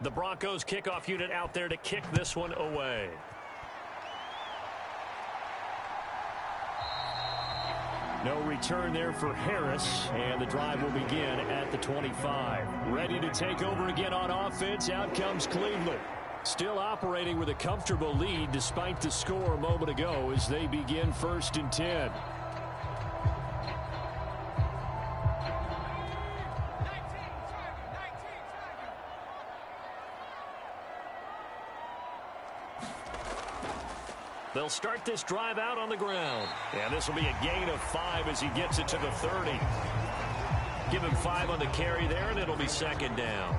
The Broncos kickoff unit out there to kick this one away. No return there for Harris, and the drive will begin at the 25. Ready to take over again on offense. Out comes Cleveland. Still operating with a comfortable lead despite the score a moment ago as they begin 1st and 10. They'll start this drive out on the ground. And this will be a gain of 5 as he gets it to the 30. Give him 5 on the carry there, and it'll be 2nd down.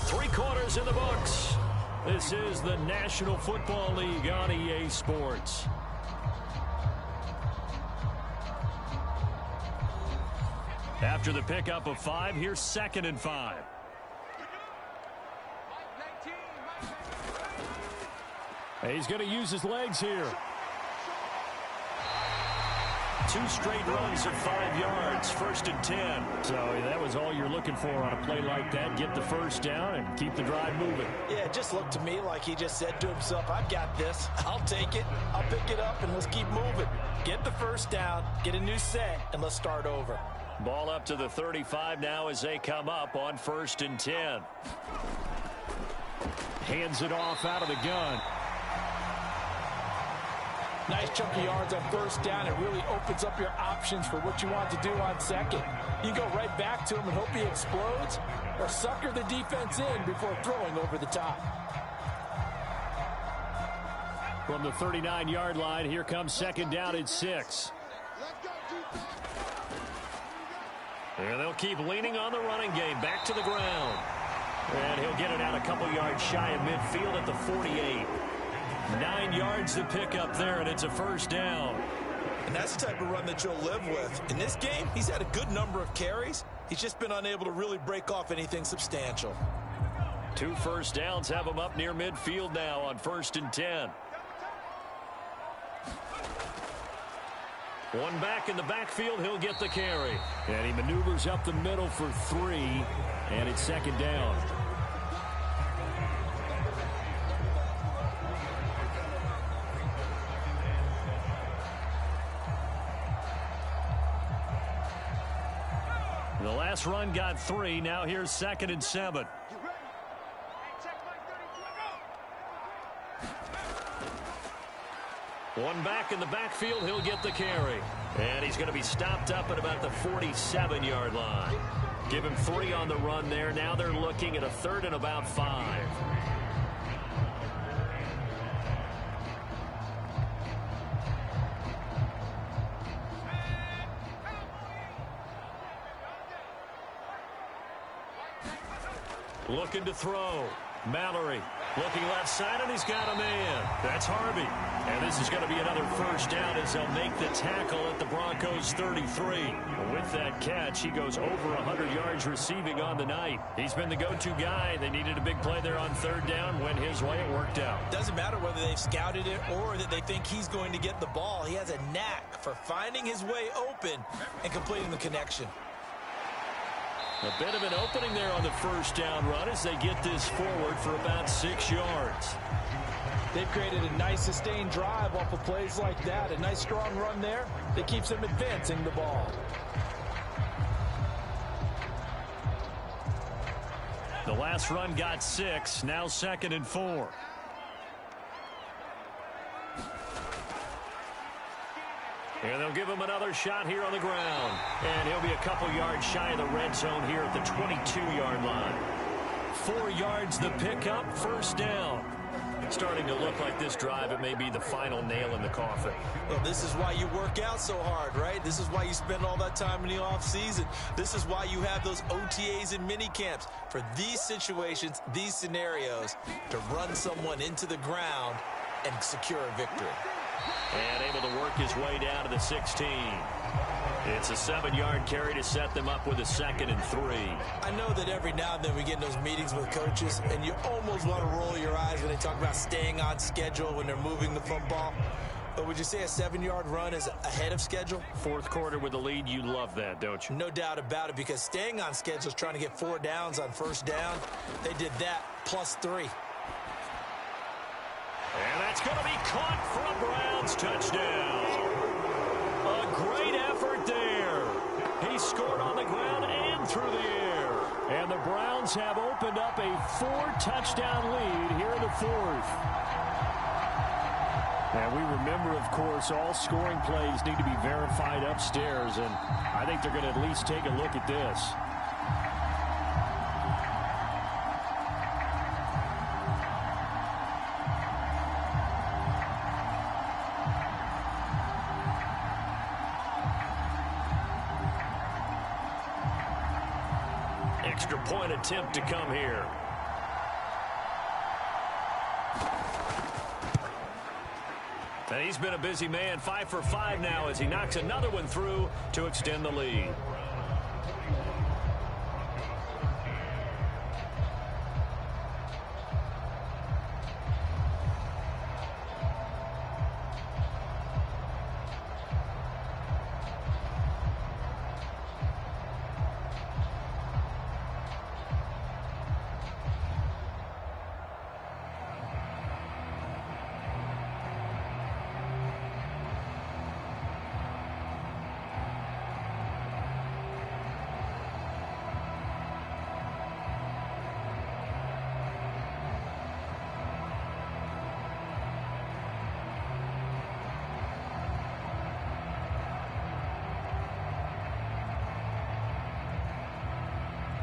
3 quarters in the books. This is the National Football League on EA Sports. After the pickup of 5, here's 2nd and 5. He's going to use his legs here. 2 straight runs of 5 yards, 1st and 10. So that was all you're looking for on a play like that. Get the 1st down and keep the drive moving. Yeah, it just looked to me like he just said to himself, I've got this. I'll take it. I'll pick it up, and let's keep moving. Get the 1st down, get a new set, and let's start over. Ball up to the 35 now as they come up on 1st and 10. Hands it off out of the gun. Nice chunk of yards on 1st down. It really opens up your options for what you want to do on 2nd. You can go right back to him and hope he explodes, or sucker the defense in before throwing over the top. From the 39-yard line, here comes 2nd down and 6. And they'll keep leaning on the running game. Back to the ground. And he'll get it out a couple yards shy of midfield at the 48. 9 yards to pick up there, and it's a 1st down. And that's the type of run that you'll live with. In this game, he's had a good number of carries. He's just been unable to really break off anything substantial. 2 1st downs have him up near midfield now on 1st and 10. One back in the backfield, he'll get the carry. And he maneuvers up the middle for 3, and it's 2nd down. The last run got 3. Now here's 2nd and 7. One back in the backfield, he'll get the carry. And he's going to be stopped up at about the 47-yard line. Give him 3 on the run there. Now they're looking at a 3rd and about 5. Looking to throw. Mallory looking left side, and he's got a man. That's Harvey. And this is going to be another 1st down as they'll make the tackle at the Broncos 33. With that catch, he goes over 100 yards receiving on the night. He's been the go-to guy. They needed a big play there on 3rd down. Went his way. It worked out. Doesn't matter whether they've scouted it or that they think he's going to get the ball. He has a knack for finding his way open and completing the connection. A bit of an opening there on the 1st down run as they get this forward for about 6 yards. They've created a nice sustained drive off of plays like that. A nice strong run there that keeps them advancing the ball. The last run got 6. Now 2nd and 4. And they'll give him another shot here on the ground. And he'll be a couple yards shy of the red zone here at the 22-yard line. 4 yards the pickup, 1st down. Starting to look like this drive, it may be the final nail in the coffin. Well, this is why you work out so hard, right? This is why you spend all that time in the offseason. This is why you have those OTAs and mini camps. For these situations, these scenarios, to run someone into the ground and secure a victory. And able to work his way down to the 16. It's a 7-yard carry to set them up with a 2nd and 3. I know that every now and then we get in those meetings with coaches, and you almost want to roll your eyes when they talk about staying on schedule when they're moving the football. But would you say a 7-yard run is ahead of schedule? Fourth quarter with the lead, you love that, don't you? No doubt about it, because staying on schedule is trying to get 4 downs on first down. They did that, +3. And that's going to be caught for a Browns touchdown. A great effort there. He scored on the ground and through the air. And the Browns have opened up a 4-touchdown lead here in the fourth. And we remember, of course, all scoring plays need to be verified upstairs, and I think they're going to at least take a look at this. Extra point attempt to come here. And he's been a busy man, 5 for 5 now as he knocks another one through to extend the lead.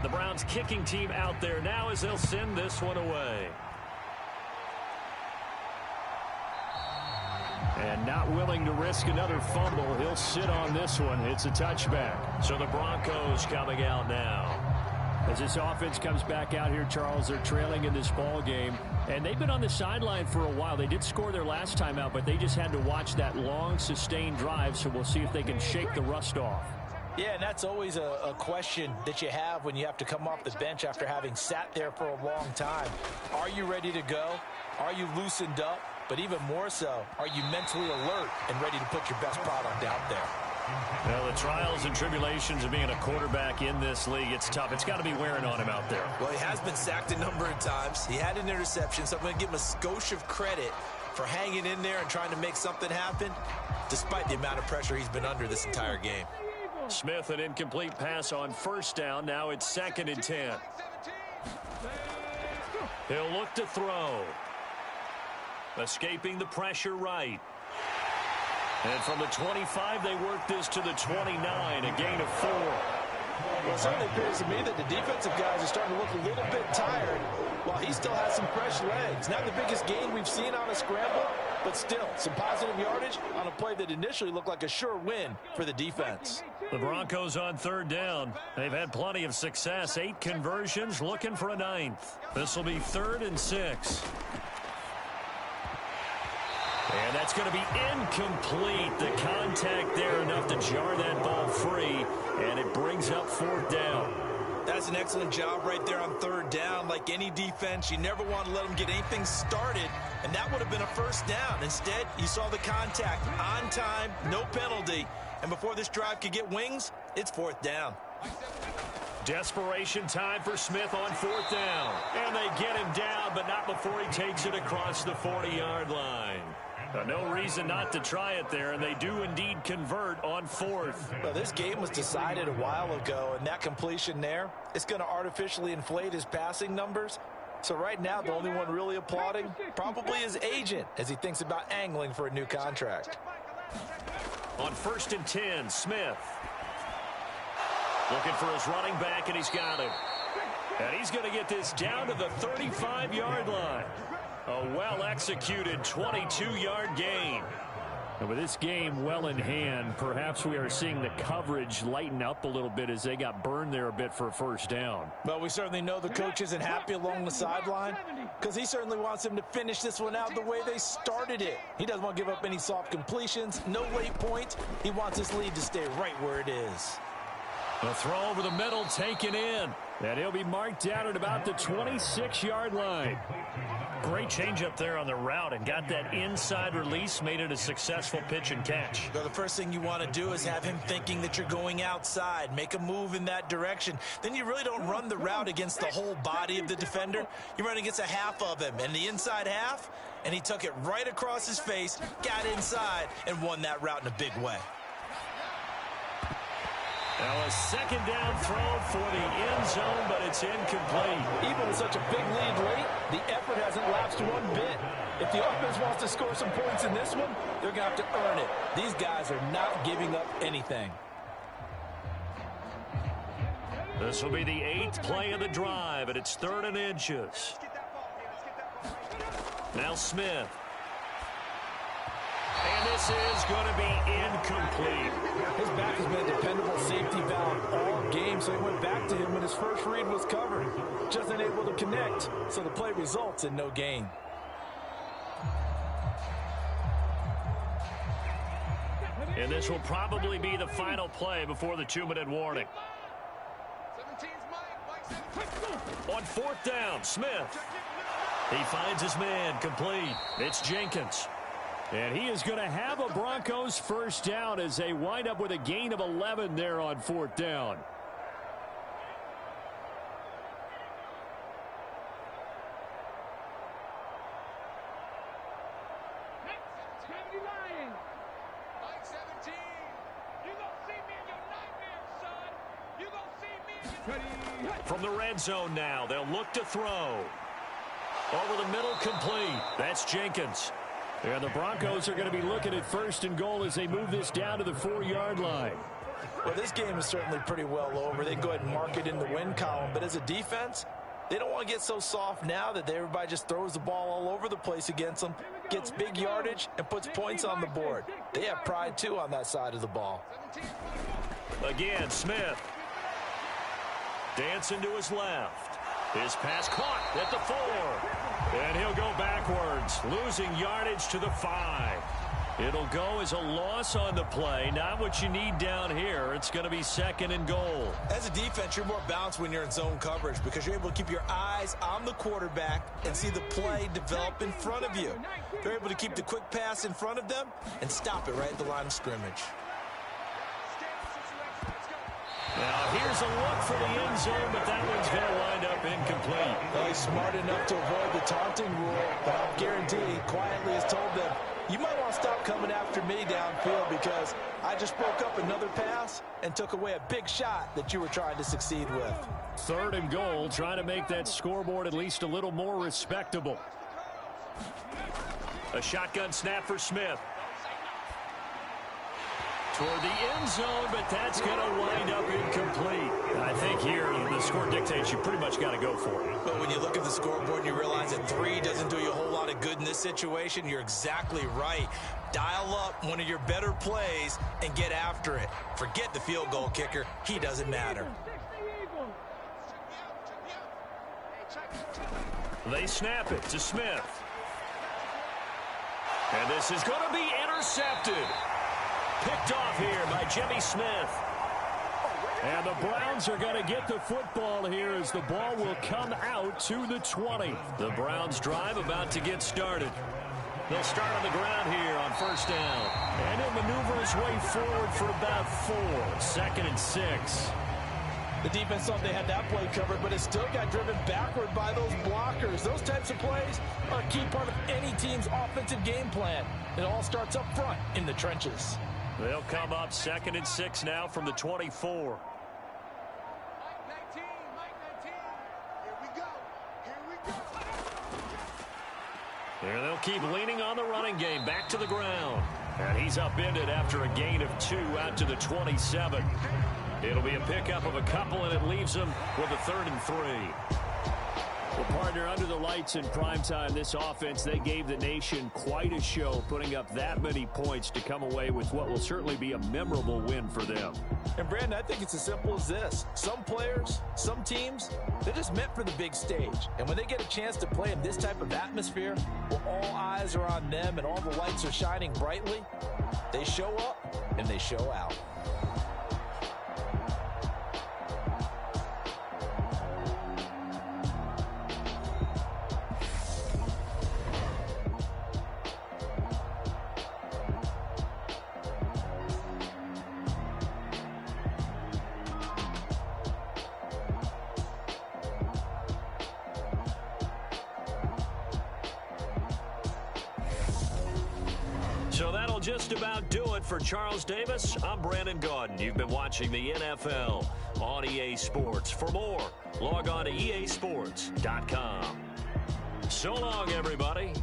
The Browns kicking team out there now as they'll send this one away. And not willing to risk another fumble, he'll sit on this one. It's a touchback. So the Broncos coming out now. As this offense comes back out here, Charles, they're trailing in this ball game. And they've been on the sideline for a while. They did score their last time out, but they just had to watch that long, sustained drive. So we'll see if they can shake the rust off. Yeah, and that's always a question that you have when you have to come off the bench after having sat there for a long time. Are you ready to go? Are you loosened up? But even more so, are you mentally alert and ready to put your best product out there? Well, the trials and tribulations of being a quarterback in this league, it's tough. It's got to be wearing on him out there. Well, he has been sacked a number of times. He had an interception, so I'm going to give him a skosh of credit for hanging in there and trying to make something happen, despite the amount of pressure he's been under this entire game. Smith, an incomplete pass on first down. Now it's 2nd and 10. He'll look to throw. Escaping the pressure right. And from the 25, they work this to the 29, a gain of 4. Well, it certainly appears to me that the defensive guys are starting to look a little bit tired while he still has some fresh legs. Not the biggest gain we've seen on a scramble, but still some positive yardage on a play that initially looked like a sure win for the defense. The Broncos on 3rd down. They've had plenty of success. 8 conversions, looking for a 9th. This will be 3rd and 6. And that's going to be incomplete. The contact there enough to jar that ball free, and it brings up 4th down. That's an excellent job right there on 3rd down. Like any defense, you never want to let them get anything started, and that would have been a 1st down. Instead, you saw the contact on time, no penalty, and before this drive could get wings, it's 4th down. Desperation time for Smith on 4th down. And they get him down, but not before he takes it across the 40-yard line. No reason not to try it there, and they do indeed convert on 4th. Well, this game was decided a while ago, and that completion there, it's going to artificially inflate his passing numbers. So right now, the only one really applauding probably his agent as he thinks about angling for a new contract. On 1st and 10, Smith. Looking for his running back, and he's got him. And he's going to get this down to the 35-yard line. A well-executed 22-yard gain. And with this game well in hand, perhaps we are seeing the coverage lighten up a little bit as they got burned there a bit for a 1st down. Well, we certainly know the coach isn't happy along the sideline because he certainly wants them to finish this one out the way they started it. He doesn't want to give up any soft completions, no late points. He wants this lead to stay right where it is. The throw over the middle taken in. And he'll be marked down at about the 26-yard line. Great change up there on the route and got that inside release, made it a successful pitch and catch. Well, the first thing you want to do is have him thinking that you're going outside, make a move in that direction. Then you really don't run the route against the whole body of the defender. You run against a half of him, and the inside half, and he took it right across his face, got inside, and won that route in a big way. Now a second down throw for the end zone, but it's incomplete. Even with such a big lead late, the effort hasn't lapsed one bit. If the offense wants to score some points in this one, they're going to have to earn it. These guys are not giving up anything. This will be the 8th play of the drive, and it's 3rd and inches. Now Smith. And this is going to be incomplete. His back has been a dependable safety valve all game, so he went back to him when his first read was covered. Just unable to connect, so the play results in no gain. And this will probably be the final play before the 2-minute warning. On 4th down, Smith. He finds his man, complete. It's Jenkins. And he is going to have a Broncos first down as they wind up with a gain of 11 there on 4th down. From the red zone now, they'll look to throw. Over the middle, complete. That's Jenkins. And the Broncos are going to be looking at 1st and goal as they move this down to the 4-yard line. Well, this game is certainly pretty well over. They can go ahead and mark it in the win column. But as a defense, they don't want to get so soft now that everybody just throws the ball all over the place against them, gets big yardage, and puts points on the board. They have pride, too, on that side of the ball. Again, Smith. Dancing to his left. His pass caught at the 4. And he'll go backwards, losing yardage to the 5. It'll go as a loss on the play. Not what you need down here. It's going to be 2nd and goal. As a defense, you're more balanced when you're in zone coverage because you're able to keep your eyes on the quarterback and see the play develop in front of you. They're able to keep the quick pass in front of them and stop it right at the line of scrimmage. Now, here's a look for the end zone, but that one's going to wind up incomplete. Well, he's smart enough to avoid the taunting rule, but I'll guarantee he quietly has told them, you might want to stop coming after me downfield because I just broke up another pass and took away a big shot that you were trying to succeed with. 3rd and goal, trying to make that scoreboard at least a little more respectable. A shotgun snap for Smith. Toward the end zone, but that's going to wind up incomplete. I think here the score dictates you pretty much got to go for it. But when you look at the scoreboard and you realize that 3 doesn't do you a whole lot of good in this situation, you're exactly right. Dial up one of your better plays and get after it. Forget the field goal kicker. He doesn't matter. They snap it to Smith. And this is going to be intercepted. Picked off here by Jimmy Smith. And the Browns are going to get the football here as the ball will come out to the 20. The Browns drive about to get started. They'll start on the ground here on 1st down. And he'll maneuver his way forward for about 4. 2nd and 6. The defense thought they had that play covered, but it still got driven backward by those blockers. Those types of plays are a key part of any team's offensive game plan. It all starts up front in the trenches. They'll come up 2nd and 6 now from the 24. Here they'll keep leaning on the running game back to the ground. And he's upended after a gain of 2 out to the 27. It'll be a pickup of a couple, and it leaves them with a 3rd and 3. Well, partner, under the lights in primetime, this offense, they gave the nation quite a show, putting up that many points to come away with what will certainly be a memorable win for them. And, Brandon, I think it's as simple as this. Some players, some teams, they're just meant for the big stage. And when they get a chance to play in this type of atmosphere, where all eyes are on them and all the lights are shining brightly, they show up and they show out. So that'll just about do it for Charles Davis. I'm Brandon Gaudin. You've been watching the NFL on EA Sports. For more, log on to easports.com. So long, everybody.